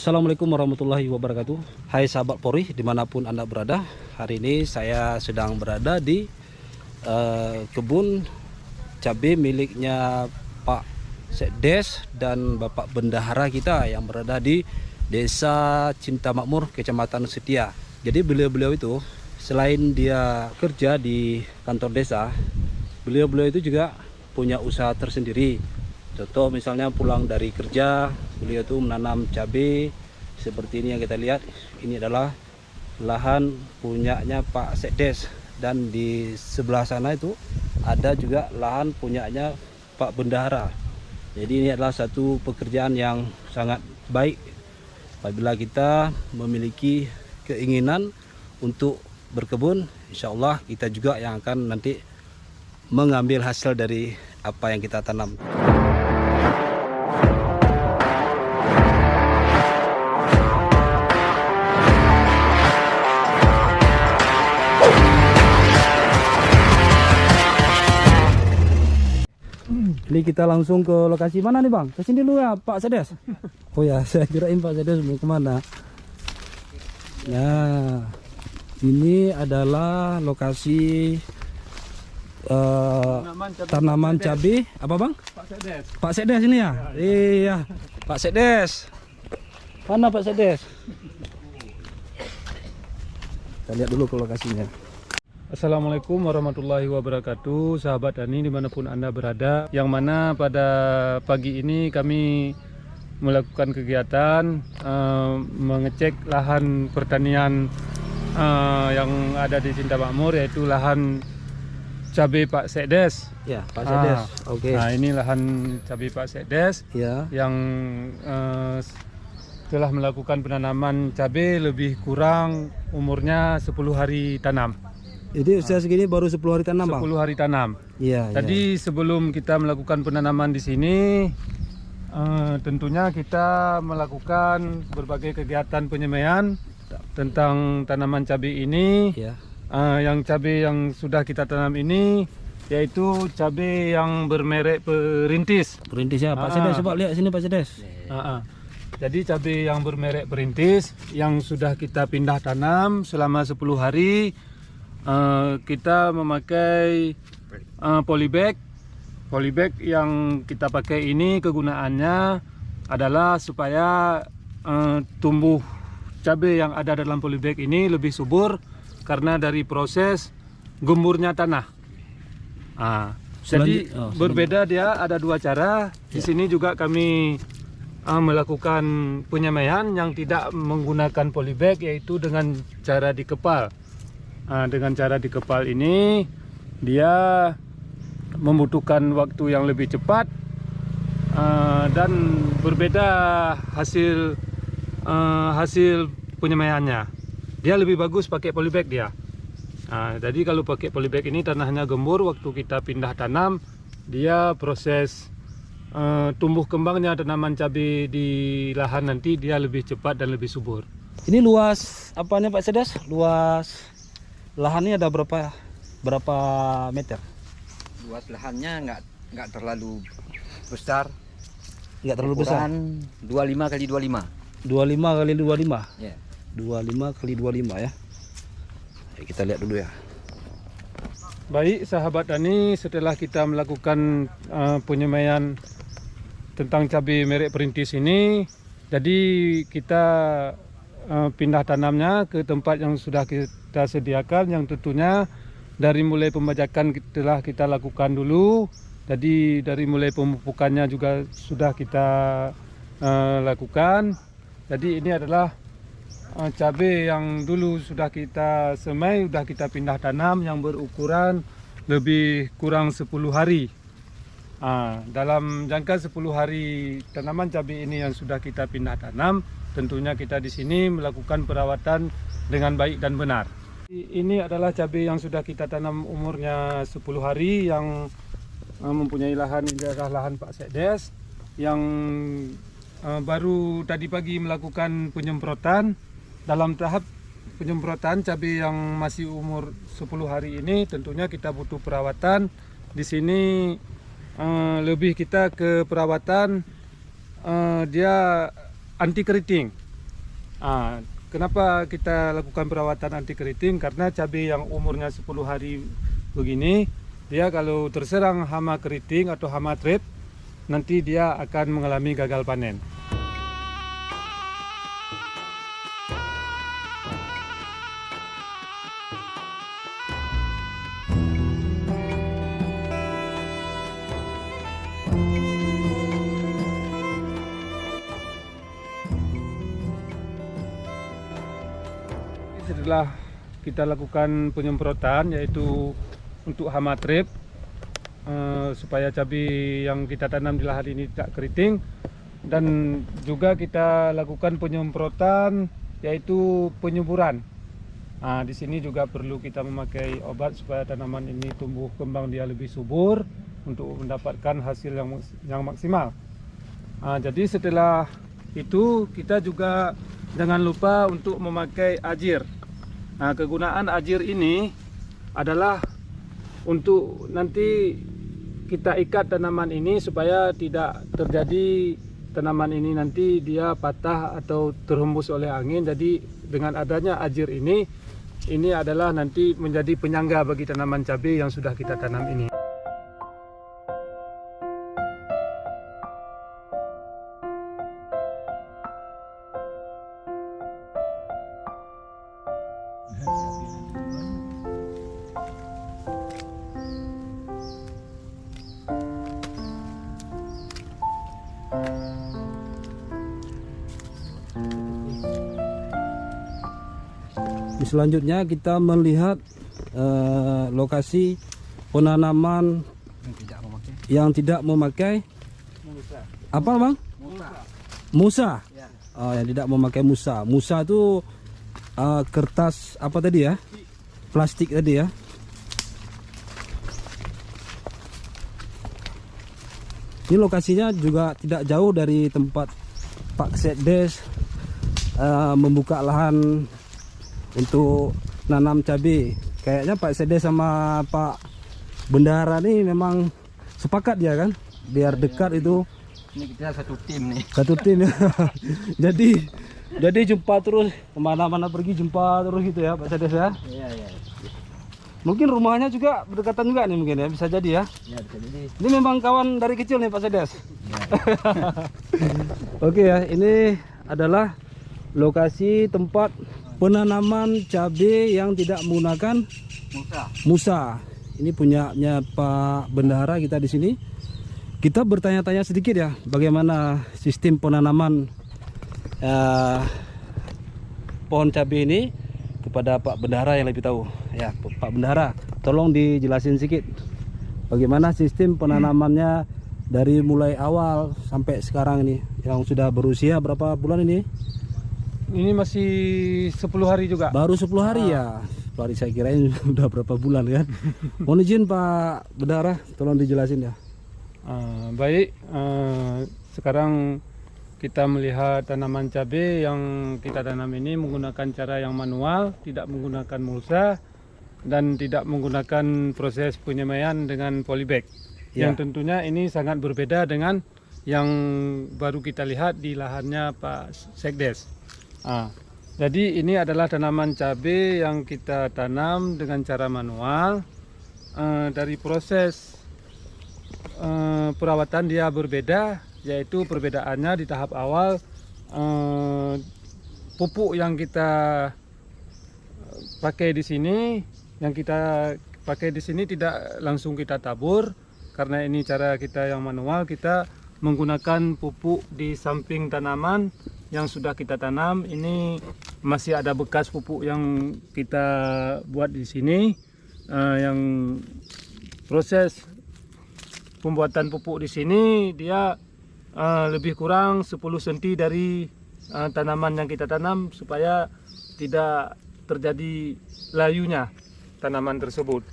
Assalamualaikum warahmatullahi wabarakatuh. Hai sahabat Polri dimanapun Anda berada. Hari ini saya sedang berada di kebun cabai miliknya Pak Sekdes dan Bapak Bendahara kita yang berada di Desa Cinta Makmur, Kecamatan Setia. Jadi beliau-beliau itu selain dia kerja di kantor desa, beliau-beliau itu juga punya usaha tersendiri. Contoh misalnya pulang dari kerja, beliau tuh menanam cabai seperti ini yang kita lihat. Ini adalah lahan punyanya Pak Sekdes, dan di sebelah sana itu ada juga lahan punyanya Pak Bendahara. Jadi ini adalah satu pekerjaan yang sangat baik apabila kita memiliki keinginan untuk berkebun. Insya Allah kita juga yang akan nanti mengambil hasil dari apa yang kita tanam. Ini kita langsung ke lokasi mana nih Bang? Ke sini dulu ya Pak Sekdes. Oh ya, saya kirain Pak Sekdes mau kemana. Nah, ini adalah lokasi tanaman cabai. Apa Bang? Pak Sekdes. Pak Sekdes ini ya? Iya, Pak Sekdes. Mana Pak Sekdes? Kita lihat dulu ke lokasinya. Assalamualaikum warahmatullahi wabarakatuh, sahabat tani dimanapun Anda berada. Yang mana pada pagi ini kami melakukan kegiatan mengecek lahan pertanian yang ada di Cinta Makmur, yaitu lahan cabai Pak Sekdes. Ya, Pak Sekdes. Oke. Nah, ini lahan cabai Pak Sekdes Ya. yang telah melakukan penanaman cabai lebih kurang umurnya 10 hari tanam. Jadi usia segini baru 10 hari tanam Bang? 10 hari tanam. Iya. Tadi sebelum kita melakukan penanaman di sini, tentunya kita melakukan berbagai kegiatan penyemaian tentang tanaman cabai ini. Ya. Yang cabai yang sudah kita tanam ini yaitu cabai yang bermerek Perintis. Perintis ya, Pak Sekdes. Coba lihat sini Pak Sekdes. Jadi cabai yang bermerek Perintis yang sudah kita pindah tanam selama 10 hari. Kita memakai polybag. Polybag yang kita pakai ini kegunaannya adalah supaya tumbuh cabai yang ada dalam polybag ini lebih subur karena dari proses gemburnya tanah. Jadi berbeda, dia ada dua cara. Di sini juga kami melakukan penyemaian yang tidak menggunakan polybag, yaitu dengan cara dikepal. Dengan cara dikepal ini dia membutuhkan waktu yang lebih cepat dan berbeda hasil penyemaiannya. Dia lebih bagus pakai polybag dia. Jadi kalau pakai polybag ini tanahnya gembur, waktu kita pindah tanam dia proses tumbuh kembangnya tanaman cabai di lahan nanti dia lebih cepat dan lebih subur. Ini luas apanya Pak Sekdes? Luas lahannya ada berapa meter? Luas lahannya nggak terlalu besar. Nggak terlalu besar. 25 kali 25. 25 kali 25. Ya. 25 kali 25 ya. Kita lihat dulu ya. Baik sahabat tani, setelah kita melakukan penyemaian tentang cabai merek Perintis ini, jadi kita pindah tanamnya ke tempat yang sudah kita sediakan, yang tentunya dari mulai pembajakan telah kita lakukan dulu. Jadi dari mulai pemupukannya juga sudah kita lakukan. Jadi ini adalah cabai yang dulu sudah kita semai, sudah kita pindah tanam, yang berukuran lebih kurang 10 hari. Dalam jangka 10 hari tanaman cabai ini yang sudah kita pindah tanam, tentunya kita di sini melakukan perawatan dengan baik dan benar. Ini adalah cabai yang sudah kita tanam umurnya 10 hari, yang mempunyai lahan, ini adalah lahan Pak Sekdes yang baru tadi pagi melakukan penyemprotan. Dalam tahap penyemprotan cabai yang masih umur 10 hari ini tentunya kita butuh perawatan. Di sini lebih kita ke perawatan dia anti keriting. Kenapa kita lakukan perawatan anti keriting? Karena cabai yang umurnya 10 hari begini, dia kalau terserang hama keriting atau hama trap, nanti dia akan mengalami gagal panen. Setelah kita lakukan penyemprotan, yaitu untuk hama trap, supaya cabai yang kita tanam di lahan ini tidak keriting, dan juga kita lakukan penyemprotan yaitu penyuburan. Di sini juga perlu kita memakai obat supaya tanaman ini tumbuh kembang dia lebih subur untuk mendapatkan hasil yang maksimal. Jadi setelah itu kita juga jangan lupa untuk memakai ajir. Kegunaan ajir ini adalah untuk nanti kita ikat tanaman ini supaya tidak terjadi tanaman ini nanti dia patah atau terhembus oleh angin. Jadi dengan adanya ajir ini adalah nanti menjadi penyangga bagi tanaman cabai yang sudah kita tanam ini. Selanjutnya kita melihat lokasi penanaman yang tidak memakai apa bang? Musa. Oh, yang tidak memakai musa. Musa itu kertas apa tadi ya? Plastik tadi ya. Ini lokasinya juga tidak jauh dari tempat Pak Sekdes membuka lahan untuk nanam cabai. Kayaknya Pak Sekdes sama Pak Bendahara nih memang sepakat ya kan, biar dekat itu. Ini kita satu tim nih. Satu tim ya. jadi jumpa terus, kemana-mana pergi jumpa terus gitu ya Pak Sekdes ya. Iya. Mungkin rumahnya juga berdekatan juga nih mungkin ya, bisa jadi ya. Iya, bisa jadi. Ini memang kawan dari kecil nih Pak Sekdes. Ya. Oke ya, ini adalah lokasi tempat penanaman cabai yang tidak menggunakan musa. Ini punyanya Pak Bendahara kita di sini. Kita bertanya-tanya sedikit ya, bagaimana sistem penanaman pohon cabai ini kepada Pak Bendahara yang lebih tahu. Ya, Pak Bendahara, tolong dijelasin sedikit bagaimana sistem penanamannya dari mulai awal sampai sekarang ini, yang sudah berusia berapa bulan ini? Ini masih 10 hari juga. Baru 10 hari ya. Hari saya kirain udah berapa bulan kan. Mohon izin Pak Bendahara, tolong dijelasin ya. Baik, sekarang kita melihat tanaman cabai yang kita tanam ini menggunakan cara yang manual, tidak menggunakan mulsa dan tidak menggunakan proses penyemaian dengan polybag. Ya. Yang tentunya ini sangat berbeda dengan yang baru kita lihat di lahannya Pak Sekdes. Jadi ini adalah tanaman cabai yang kita tanam dengan cara manual. Dari proses perawatan dia berbeda, yaitu perbedaannya di tahap awal pupuk yang kita pakai di sini, tidak langsung kita tabur, karena ini cara kita yang manual. Kita menggunakan pupuk di samping tanaman yang sudah kita tanam. Ini masih ada bekas pupuk yang kita buat di sini. Yang proses pembuatan pupuk di sini dia lebih kurang 10 cm dari tanaman yang kita tanam supaya tidak terjadi layunya tanaman tersebut.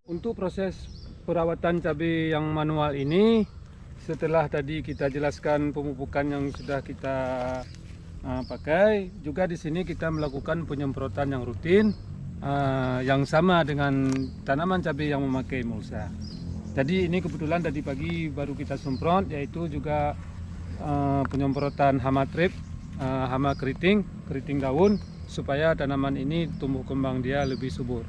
Untuk proses perawatan cabai yang manual ini, setelah tadi kita jelaskan pemupukan yang sudah kita pakai, juga di sini kita melakukan penyemprotan yang rutin yang sama dengan tanaman cabai yang memakai mulsa. Jadi ini kebetulan tadi pagi baru kita semprot, yaitu juga penyemprotan hama trip, hama keriting daun, supaya tanaman ini tumbuh kembang dia lebih subur.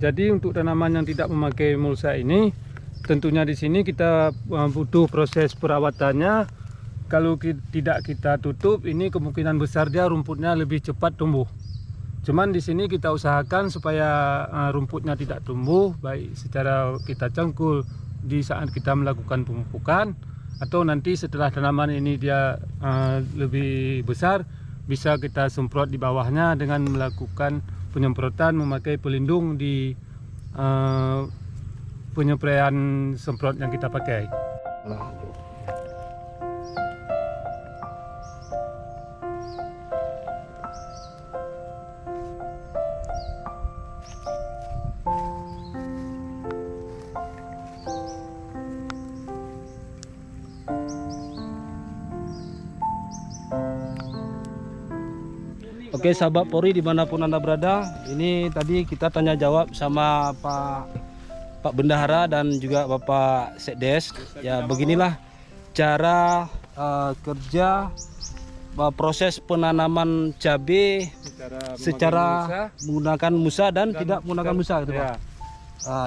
Jadi untuk tanaman yang tidak memakai mulsa ini, tentunya di sini kita butuh proses perawatannya. Kalau tidak kita tutup, ini kemungkinan besar dia rumputnya lebih cepat tumbuh. Cuman di sini kita usahakan supaya rumputnya tidak tumbuh, baik secara kita cangkul di saat kita melakukan pemupukan, atau nanti setelah tanaman ini dia lebih besar, bisa kita semprot di bawahnya dengan melakukan penyemprotan memakai pelindung di penyepraian semprot yang kita pakai. Oke sahabat Pori dimanapun Anda berada, ini tadi kita tanya jawab sama Pak Bendahara dan juga Bapak Sekdes. Ya beginilah cara kerja proses penanaman cabai secara menggunakan musa dan tidak menggunakan musa gitu Pak.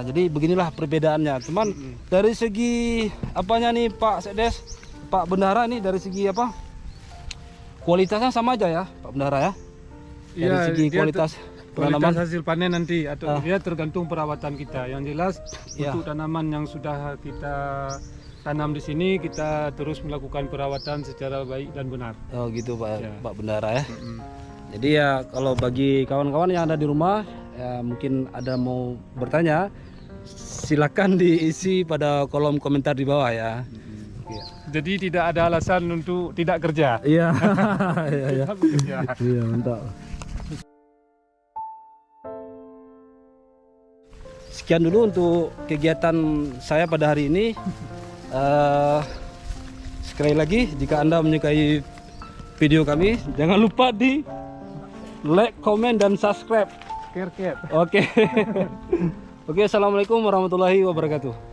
Jadi beginilah perbedaannya. Cuman dari segi apanya nih Pak Sekdes, Pak Bendahara, ini dari segi apa? Kualitasnya sama aja ya Pak Bendahara ya? Dari segi kualitas penanaman, hasil panen nanti, atau dia tergantung perawatan kita. Yang jelas untuk tanaman yang sudah kita tanam di sini, kita terus melakukan perawatan secara baik dan benar. Oh gitu Pak, Pak Bendahara ya. Jadi ya kalau bagi kawan-kawan yang ada di rumah, ya mungkin ada mau bertanya, silakan diisi pada kolom komentar di bawah ya. Jadi tidak ada alasan untuk tidak kerja. Iya, iya mantap. Sekian dulu untuk kegiatan saya pada hari ini. Sekali lagi, jika Anda menyukai video kami, jangan lupa di like, komen, dan subscribe. Oke. Oke, assalamualaikum warahmatullahi wabarakatuh.